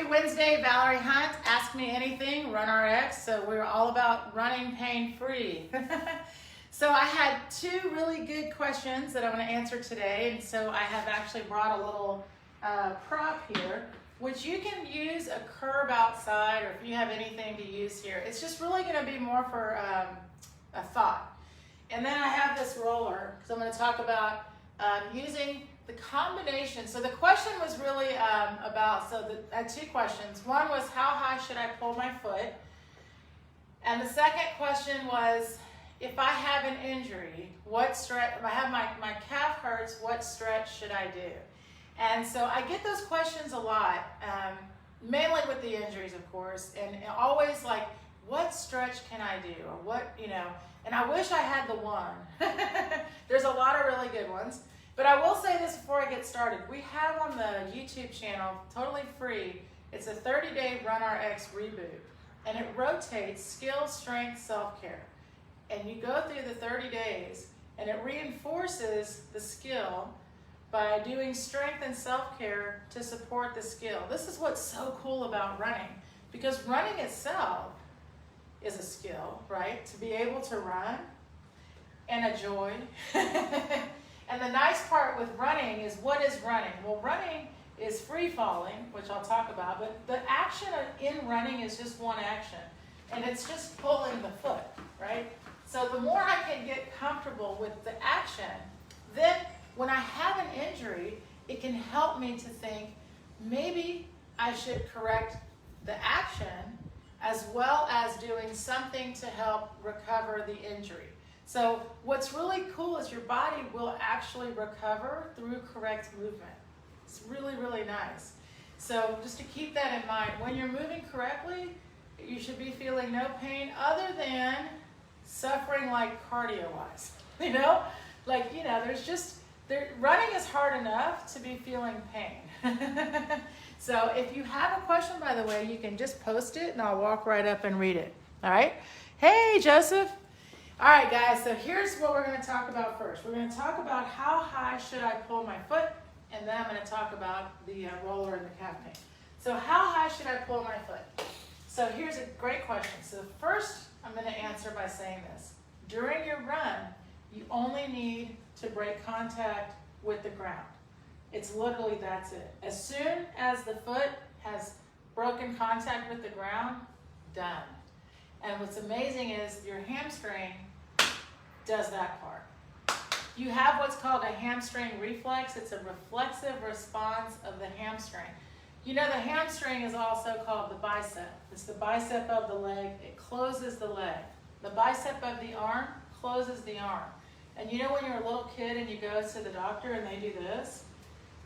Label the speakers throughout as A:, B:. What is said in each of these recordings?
A: Happy Wednesday, Valerie Hunt. Ask me anything, Run RX. So we're all about running pain-free. So I had two really good questions that I'm going to answer today. And so I have actually brought a little prop here, which you can use a curb outside, or if you have anything to use here. It's just really going to be more for a thought. And then I have this roller, because I'm going to talk about using the combination. So the question was really about, I had two questions. One was, how high should I pull my foot? And the second question was, if I have an injury, what stretch, if I have my calf hurts, what stretch should I do? And so I get those questions a lot, mainly with the injuries, of course, and always like, what stretch can I do? Or what, and I wish I had the one. There's a lot of really good ones. But I will say this before I get started. We have on the YouTube channel, totally free, it's a 30-day Run RX reboot. And it rotates skill, strength, self-care. And you go through the 30 days, and it reinforces the skill by doing strength and self-care to support the skill. This is what's so cool about running, because running itself is a skill, right? To be able to run and a joy. And the nice part with running is, what is running? Well, running is free falling, which I'll talk about, but the action in running is just one action, and it's just pulling the foot, right? So the more I can get comfortable with the action, then when I have an injury, it can help me to think, maybe I should correct the action as well as doing something to help recover the injury. So what's really cool is your body will actually recover through correct movement. It's really, really nice. So just to keep that in mind, when you're moving correctly, you should be feeling no pain other than suffering like cardio-wise. Running is hard enough to be feeling pain. So if you have a question, by the way, you can just post it and I'll walk right up and read it. All right? Hey, Joseph. All right, guys, so here's what we're going to talk about first. We're going to talk about how high should I pull my foot, and then I'm going to talk about the roller and the calf pain. So how high should I pull my foot? So here's a great question. So first, I'm going to answer by saying this. During your run, you only need to break contact with the ground. It's literally, that's it. As soon as the foot has broken contact with the ground, done. And what's amazing is your hamstring does that part. You have what's called a hamstring reflex. It's a reflexive response of the hamstring. The hamstring is also called the bicep. It's the bicep of the leg. It closes the leg. The bicep of the arm closes the arm. And when you're a little kid and you go to the doctor and they do this,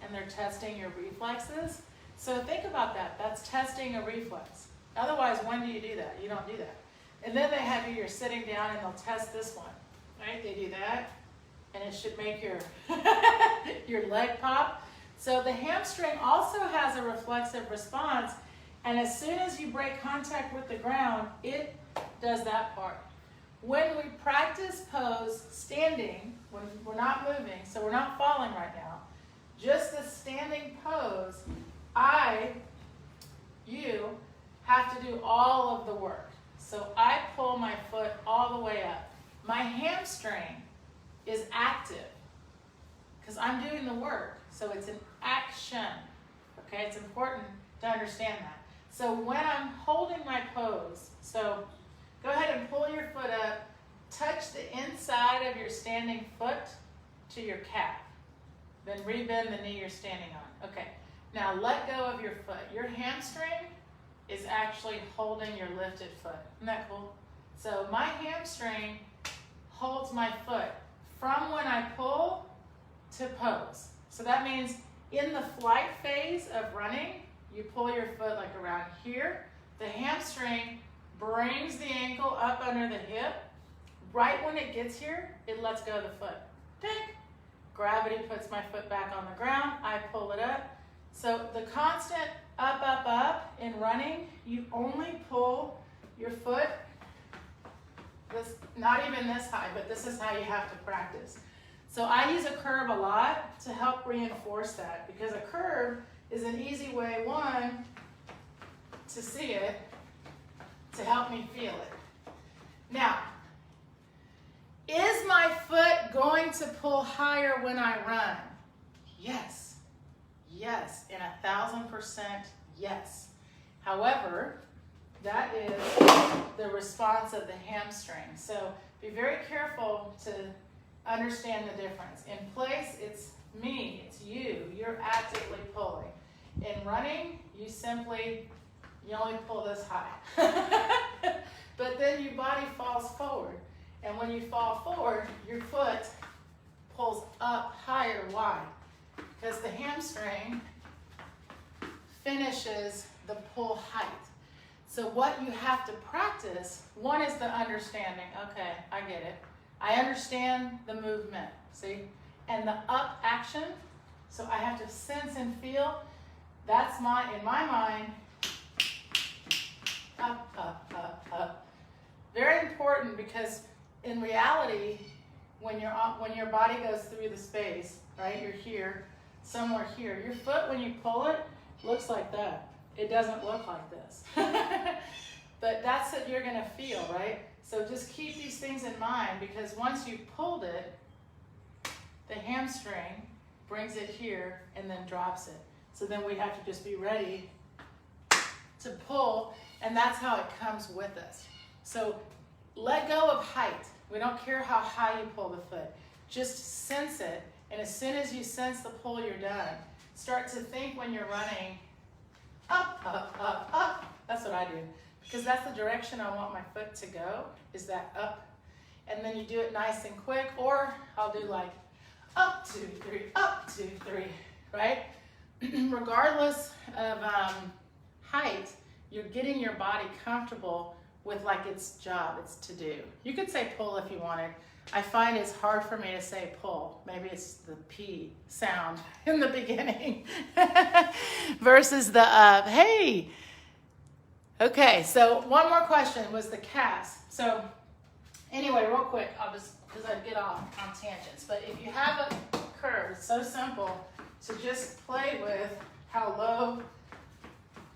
A: and they're testing your reflexes? So think about that. That's testing a reflex. Otherwise, when do you do that? You don't do that. And then they have you're sitting down and they'll test this one, right? They do that, and it should make your, your leg pop. So the hamstring also has a reflexive response, and as soon as you break contact with the ground, it does that part. When we practice pose standing, when we're not moving, so we're not falling right now, just the standing pose, you have to do all of the work. So I pull my foot all the way up. My hamstring is active because I'm doing the work. So it's an action. Okay, it's important to understand that. So when I'm holding my pose, so go ahead and pull your foot up, touch the inside of your standing foot to your calf. Then rebend the knee you're standing on. Okay, now let go of your foot. Your hamstring is actually holding your lifted foot. Isn't that cool? So my hamstring holds my foot from when I pull to pose. So that means in the flight phase of running, you pull your foot like around here. The hamstring brings the ankle up under the hip. Right when it gets here, it lets go of the foot. Tick. Gravity puts my foot back on the ground. I pull it up. So the constant up, up, up in running, you only pull your foot, not even this high, but this is how you have to practice. So I use a curb a lot to help reinforce that, because a curb is an easy way, one, to see it to help me feel it. Now, is my foot going to pull higher when I run? Yes. Yes, and 1,000% yes. However, that is the response of the hamstring. So be very careful to understand the difference. In place, it's me, it's you. You're actively pulling. In running, you only pull this high. But then your body falls forward. And when you fall forward, your foot pulls up higher. Why? Because the hamstring finishes the pull height. So what you have to practice, one is the understanding. Okay, I get it. I understand the movement, see? And the up action, so I have to sense and feel. That's in my mind, up, up, up, up. Very important, because in reality, when your body goes through the space, right? You're here, somewhere here. Your foot, when you pull it, looks like that. It doesn't look like this. But that's what you're gonna feel, right? So just keep these things in mind, because once you've pulled it, the hamstring brings it here and then drops it. So then we have to just be ready to pull, and that's how it comes with us. So let go of height. We don't care how high you pull the foot. Just sense it, and as soon as you sense the pull, you're done. Start to think when you're running, up, up, up, up. That's what I do, because that's the direction I want my foot to go, is that up. And then you do it nice and quick, or I'll do like up, 2, 3, up, 2, 3, right? Regardless of height, you're getting your body comfortable with like its job, it's to do. You could say pull if you wanted. I find it's hard for me to say pull. Maybe it's the P sound in the beginning versus the hey. Okay, so one more question was the calves. So anyway, real quick, I'll just, because I get off on tangents, but if you have a curve, it's so simple to just play with how low,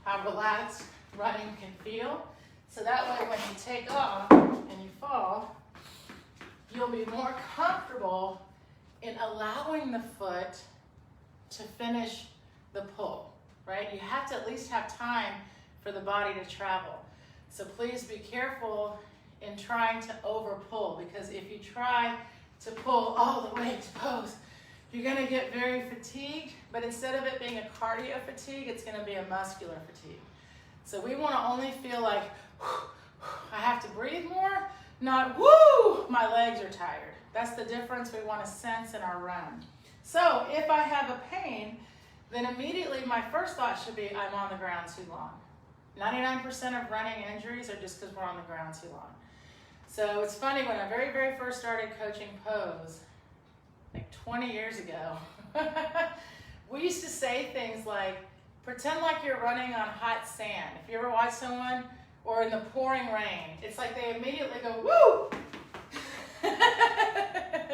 A: how relaxed running can feel. So that way when you take off and you fall, you'll be more comfortable in allowing the foot to finish the pull, right? You have to at least have time for the body to travel. So please be careful in trying to over pull, because if you try to pull all the way to pose, you're gonna get very fatigued, but instead of it being a cardio fatigue, it's gonna be a muscular fatigue. So we wanna only feel like, I have to breathe more, not woo, my legs are tired. That's the difference we want to sense in our run. So if I have a pain, then immediately my first thought should be, I'm on the ground too long. 99% of running injuries are just because we're on the ground too long. So it's funny, when I very, very first started coaching pose, like 20 years ago, we used to say things like, pretend like you're running on hot sand. If you ever watch someone, or in the pouring rain, it's like they immediately go, woo!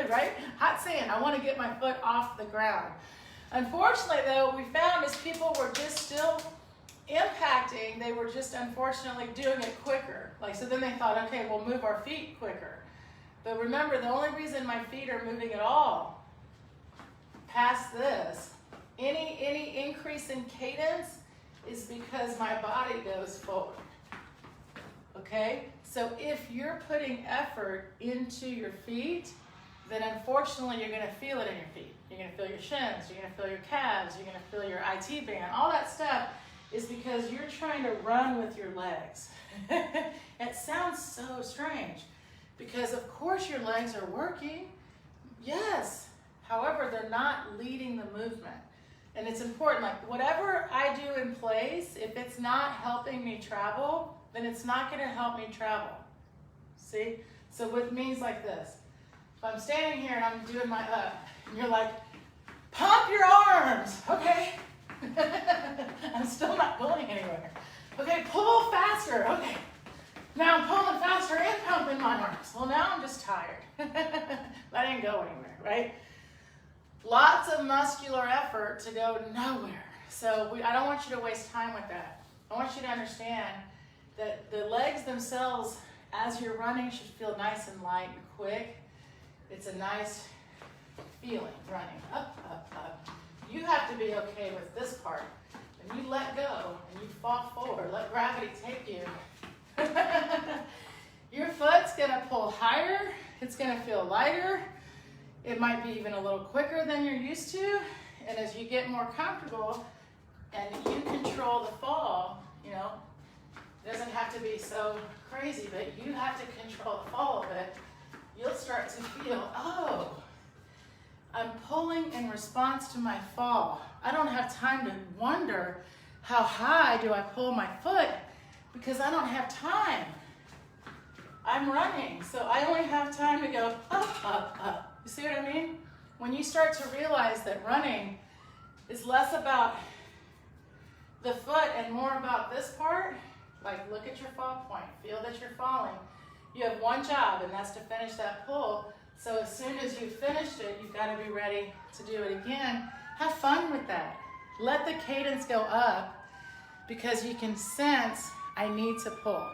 A: Right? Hot sand, I want to get my foot off the ground. Unfortunately though, we found is people were just still impacting, they were just unfortunately doing it quicker. Like, so then they thought, okay, we'll move our feet quicker. But remember, the only reason my feet are moving at all past this, any increase in cadence is because my body goes forward. Okay, so if you're putting effort into your feet, then unfortunately you're going to feel it in your feet. You're going to feel your shins, you're going to feel your calves, you're going to feel your IT band. All that stuff is because you're trying to run with your legs. It sounds so strange, because of course your legs are working, yes. However, they're not leading the movement. And it's important, like whatever I do in place, if it's not helping me travel, then it's not going to help me travel. See? So what it means like this. If I'm standing here and I'm doing my up, and you're like, pump your arms, okay? I'm still not going anywhere. Okay, pull faster, okay. Now I'm pulling faster and pumping my arms. Well, now I'm just tired. That ain't go anywhere, right? Lots of muscular effort to go nowhere. So I don't want you to waste time with that. I want you to understand that the legs themselves, as you're running, should feel nice and light and quick. It's a nice feeling running up, up, up. You have to be okay with this part. When you let go and you fall forward, let gravity take you. Your foot's gonna pull higher. It's gonna feel lighter. It might be even a little quicker than you're used to. And as you get more comfortable and you control the fall, you know, it doesn't have to be so crazy, but you have to control the fall of it. You'll start to feel, oh, I'm pulling in response to my fall. I don't have time to wonder how high do I pull my foot because I don't have time. I'm running, so I only have time to go up, up, up. You see what I mean? When you start to realize that running is less about the foot and more about this part, like look at your fall point, feel that you're falling. You have one job, and that's to finish that pull. So as soon as you've finished it, you've got to be ready to do it again. Have fun with that. Let the cadence go up because you can sense, I need to pull,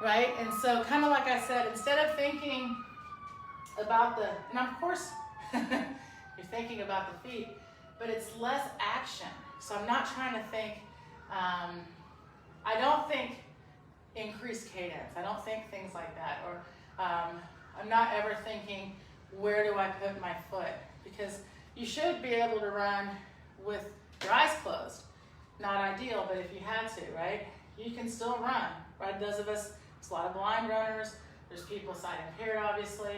A: right? And so kind of like I said, instead of thinking about the, and of course, you're thinking about the feet, but it's less action. So I'm not trying to think, I don't think increased cadence. I don't think things like that. Or I'm not ever thinking, where do I put my foot? Because you should be able to run with your eyes closed. Not ideal, but if you had to, right? You can still run, right? Those of us, there's a lot of blind runners. There's people sight impaired, obviously,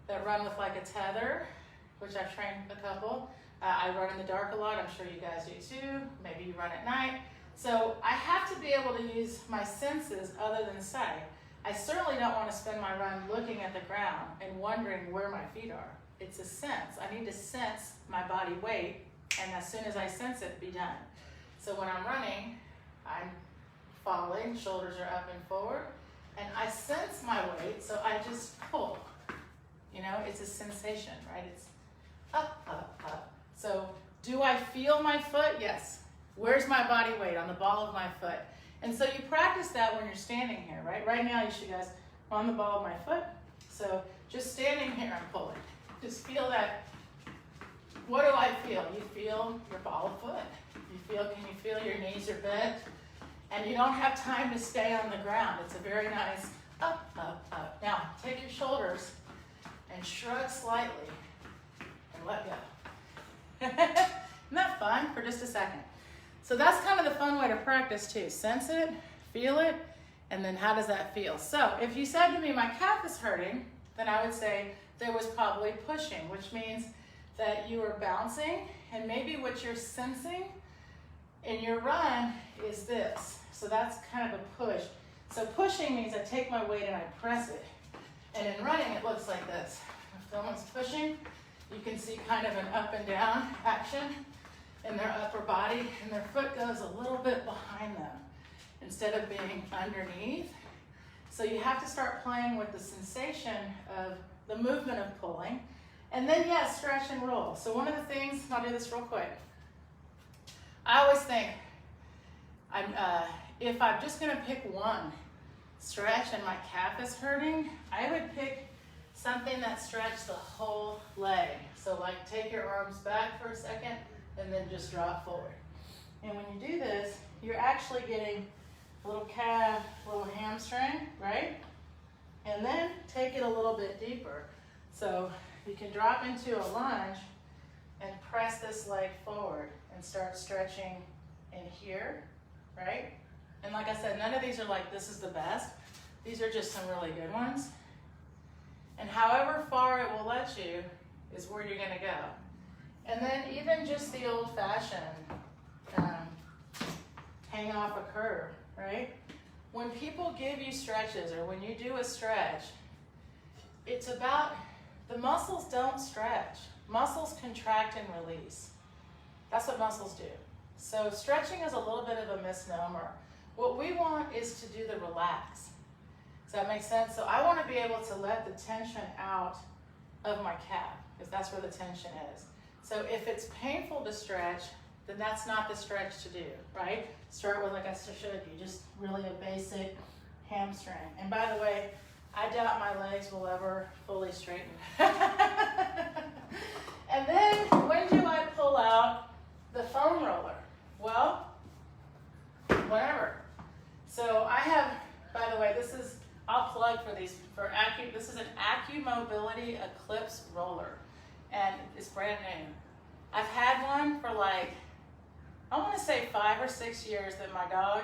A: that run with like a tether, which I've trained a couple. I run in the dark a lot. I'm sure you guys do too. Maybe you run at night. So I have to be able to use my senses other than sight. I certainly don't want to spend my run looking at the ground and wondering where my feet are. It's a sense. I need to sense my body weight, and as soon as I sense it, be done. So when I'm running, I'm falling, shoulders are up and forward, and I sense my weight, so I just pull. You know, it's a sensation, right? It's up, up, up. So do I feel my foot? Yes. Where's my body weight on the ball of my foot? And so you practice that when you're standing here, right? Right now, you guys on the ball of my foot. So just standing here, I'm pulling. Just feel that. What do I feel? You feel your ball of foot. Can you feel your knees are bent? And you don't have time to stay on the ground. It's a very nice up, up, up. Now, take your shoulders and shrug slightly and let go. Isn't that fun? For just a second. So that's kind of the fun way to practice too. Sense it, feel it, and then how does that feel? So if you said to me, my calf is hurting, then I would say there was probably pushing, which means that you are bouncing, and maybe what you're sensing in your run is this. So that's kind of a push. So pushing means I take my weight and I press it. And in running, it looks like this. If someone's pushing, you can see kind of an up and down action in their upper body, and their foot goes a little bit behind them instead of being underneath. So you have to start playing with the sensation of the movement of pulling. And then, yes, stretch and roll. So one of the things, I'll do this real quick. I always think, if I'm just gonna pick one stretch and my calf is hurting, I would pick something that stretched the whole leg. So like take your arms back for a second and then just drop forward. And when you do this, you're actually getting a little calf, a little hamstring, right? And then take it a little bit deeper. So you can drop into a lunge and press this leg forward and start stretching in here, right? And like I said, none of these are like, this is the best. These are just some really good ones. And however far it will let you is where you're gonna go. And then even just the old-fashioned hang off a curve, right? When people give you stretches or when you do a stretch, it's about, the muscles don't stretch. Muscles contract and release. That's what muscles do. So stretching is a little bit of a misnomer. What we want is to do the relax. Does that make sense? So I want to be able to let the tension out of my calf, because that's where the tension is. So if it's painful to stretch, then that's not the stretch to do, right? Start with, like I showed you, just really a basic hamstring. And by the way, I doubt my legs will ever fully straighten. And then when do I pull out the foam roller? Well, whenever. So I have, by the way, I'll plug for these, this is an AccuMobility Eclipse roller, and it's brand new. I've had one for like, I want to say 5 or 6 years. That my dog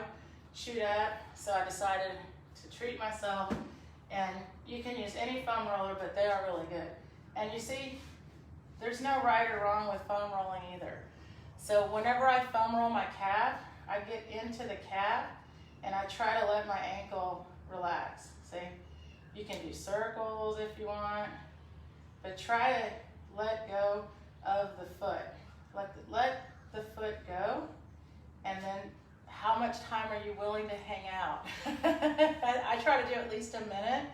A: chewed up, so I decided to treat myself. And you can use any foam roller, but they are really good. And you see, there's no right or wrong with foam rolling either. So whenever I foam roll my calf, I get into the calf and I try to let my ankle relax. See, you can do circles if you want, but try to let go of the foot. Let the foot go, and then how much time are you willing to hang out? I try to do at least a minute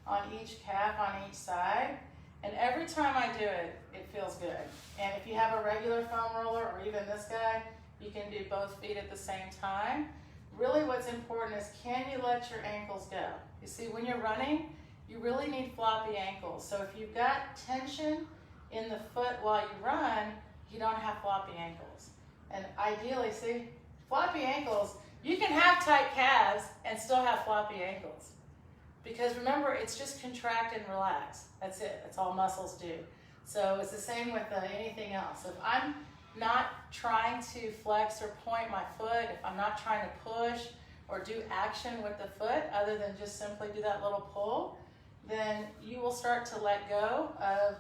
A: on each calf on each side, and every time I do it, it feels good. And if you have a regular foam roller or even this guy, you can do both feet at the same time. Really what's important is, can you let your ankles go? You see, when you're running, you really need floppy ankles. So if you've got tension in the foot while you run, you don't have floppy ankles. And ideally, see, floppy ankles, you can have tight calves and still have floppy ankles. Because remember, it's just contract and relax. That's it. That's all muscles do. So it's the same with anything else. If I'm not trying to flex or point my foot, if I'm not trying to push or do action with the foot other than just simply do that little pull, then you will start to let go of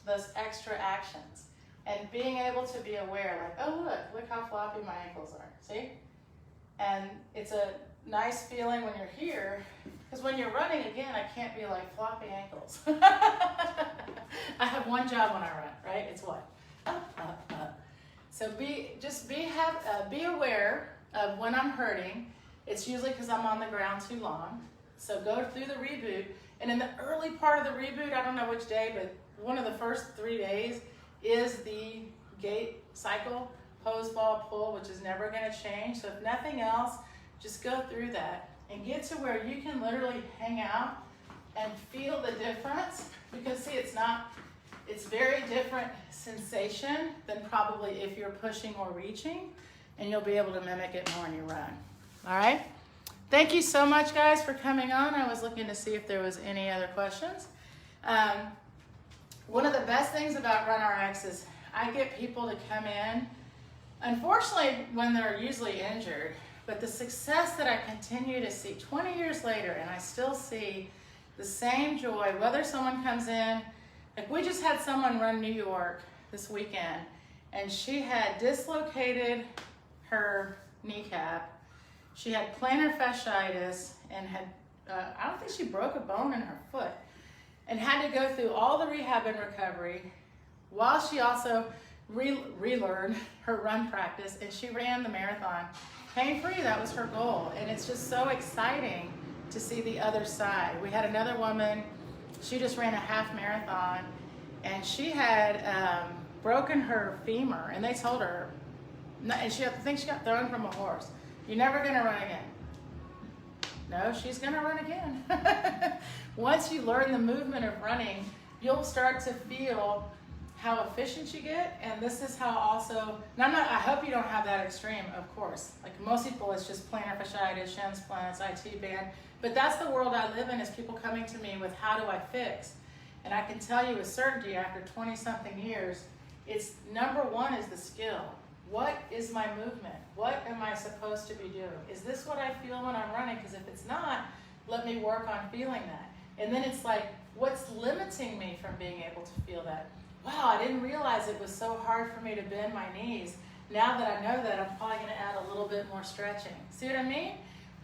A: those extra actions. And being able to be aware, like, oh, look how floppy my ankles are, see? And it's a nice feeling when you're here, because when you're running, again, I can't be like floppy ankles. I have one job when I run, right? It's what? Up, up, up. So be aware of when I'm hurting. It's usually because I'm on the ground too long. So go through the reboot, and in the early part of the reboot, I don't know which day, but one of the first 3 days is the gait cycle, pose, ball, pull, which is never going to change. So if nothing else, just go through that and get to where you can literally hang out and feel the difference. Because see, it's very different sensation than probably if you're pushing or reaching, and you'll be able to mimic it more when you run. All right? Thank you so much, guys, for coming on. I was looking to see if there was any other questions. One of the best things about RunRx is I get people to come in, unfortunately, when they're usually injured, but the success that I continue to see 20 years later, and I still see the same joy, whether someone comes in, like we just had someone run New York this weekend, and she had dislocated her kneecap. She had plantar fasciitis and had, I don't think she broke a bone in her foot, and had to go through all the rehab and recovery while she also relearned her run practice, and she ran the marathon pain-free. That was her goal, and it's just so exciting to see the other side. We had another woman, she just ran a half marathon, and she had broken her femur, and they told her, and I think she got thrown from a horse, you're never gonna run again. No, she's gonna run again. Once you learn the movement of running, you'll start to feel how efficient you get, and this is how also, and I hope you don't have that extreme, of course. Like most people, it's just plantar fasciitis, shin splints, IT band, but that's the world I live in, is people coming to me with how do I fix? And I can tell you with certainty after 20-something years, it's number one is the skill. What is my movement? What am I supposed to be doing? Is this what I feel when I'm running? Because if it's not, let me work on feeling that. And then it's like, what's limiting me from being able to feel that? Wow, I didn't realize it was so hard for me to bend my knees. Now that I know that, I'm probably going to add a little bit more stretching. See what I mean?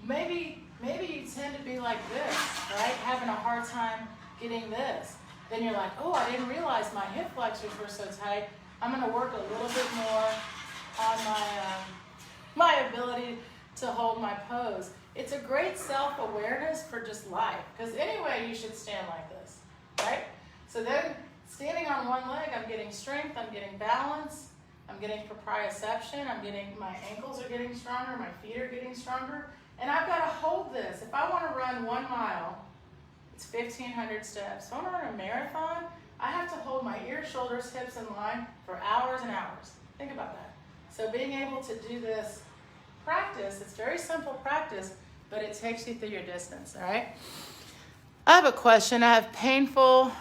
A: Maybe you tend to be like this, right? Having a hard time getting this. Then you're like, oh, I didn't realize my hip flexors were so tight. I'm going to work a little bit more on my ability to hold my pose. It's a great self-awareness for just life, because anyway, you should stand like this, right? So then, standing on one leg, I'm getting strength, I'm getting balance, I'm getting proprioception, my ankles are getting stronger, my feet are getting stronger, and I've got to hold this. If I want to run 1 mile, it's 1,500 steps. If I want to run a marathon, I have to hold my ears, shoulders, hips in line for hours and hours. Think about that. So being able to do this practice, it's very simple practice, but it takes you through your distance, all right? I have a question. I have painful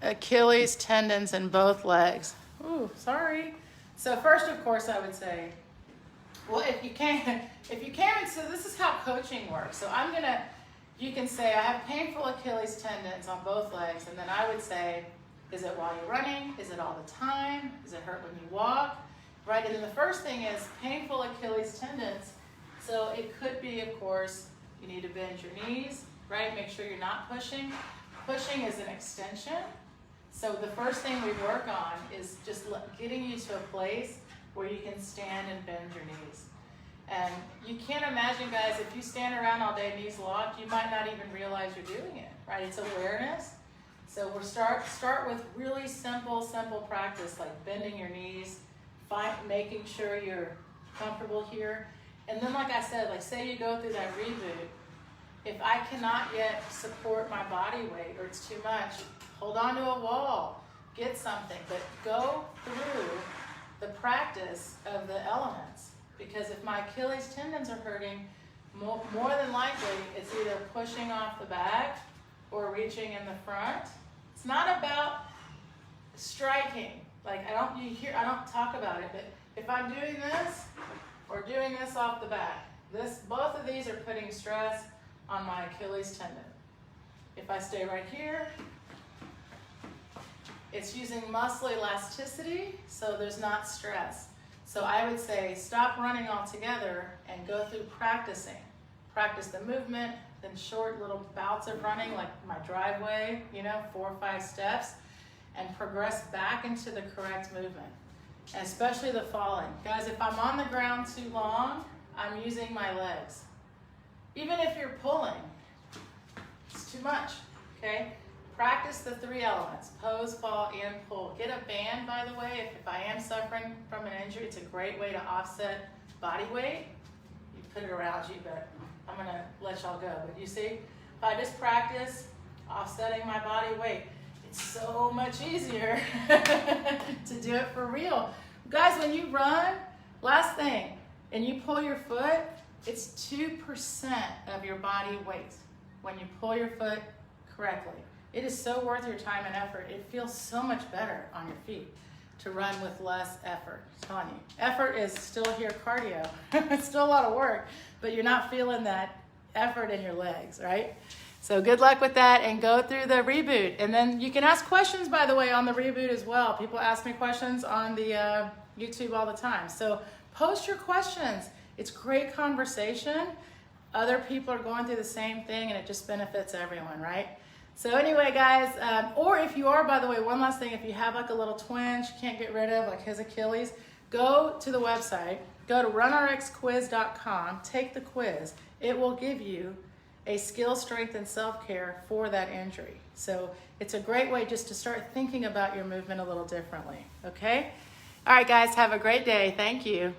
A: Achilles tendons in both legs. Ooh, sorry. So first, of course, I would say, well, if you can, so this is how coaching works. So you can say, I have painful Achilles tendons on both legs, and then I would say, is it while you're running? Is it all the time? Does it hurt when you walk? Right, and then the first thing is painful Achilles tendons. So it could be, of course, you need to bend your knees, right? Make sure you're not pushing. Pushing is an extension. So the first thing we work on is just getting you to a place where you can stand and bend your knees. And you can't imagine, guys, if you stand around all day knees locked, you might not even realize you're doing it, right? It's awareness. So we'll start with really simple practice, like bending your knees, making sure you're comfortable here. And then, like I said, like say you go through that reboot, if I cannot yet support my body weight or it's too much, hold on to a wall, get something, but go through the practice of the elements. Because if my Achilles tendons are hurting, more than likely it's either pushing off the back or reaching in the front. It's not about striking. Like I don't talk about it, but if I'm doing this or doing this off the back, both of these are putting stress on my Achilles tendon. If I stay right here, it's using muscle elasticity, so there's not stress. So I would say stop running altogether and go through practicing. Practice the movement, then short little bouts of running, like my driveway, 4 or 5 steps, and progress back into the correct movement, and especially the falling. Guys, if I'm on the ground too long, I'm using my legs. Even if you're pulling, it's too much, okay? Practice the 3 elements, pose, fall, and pull. Get a band, by the way. If I am suffering from an injury, it's a great way to offset body weight. You put it around you, but I'm gonna let y'all go. But you see, if I just practice offsetting my body weight, it's so much easier to do it for real. Guys, when you run, last thing, and you pull your foot, it's 2% of your body weight when you pull your foot correctly. It is so worth your time and effort. It feels so much better on your feet to run with less effort. I'm telling you, effort is still here cardio. It's still a lot of work, but you're not feeling that effort in your legs, right? So good luck with that and go through the reboot. And then you can ask questions, by the way, on the reboot as well. People ask me questions on the YouTube all the time. So post your questions. It's great conversation. Other people are going through the same thing and it just benefits everyone, right? So anyway, guys, or if you are, by the way, one last thing, if you have like a little twinge you can't get rid of, like his Achilles, go to the website, go to runrxquiz.com, take the quiz. It will give you a skill, strength, and self-care for that injury. So it's a great way just to start thinking about your movement a little differently, okay? All right, guys, have a great day. Thank you.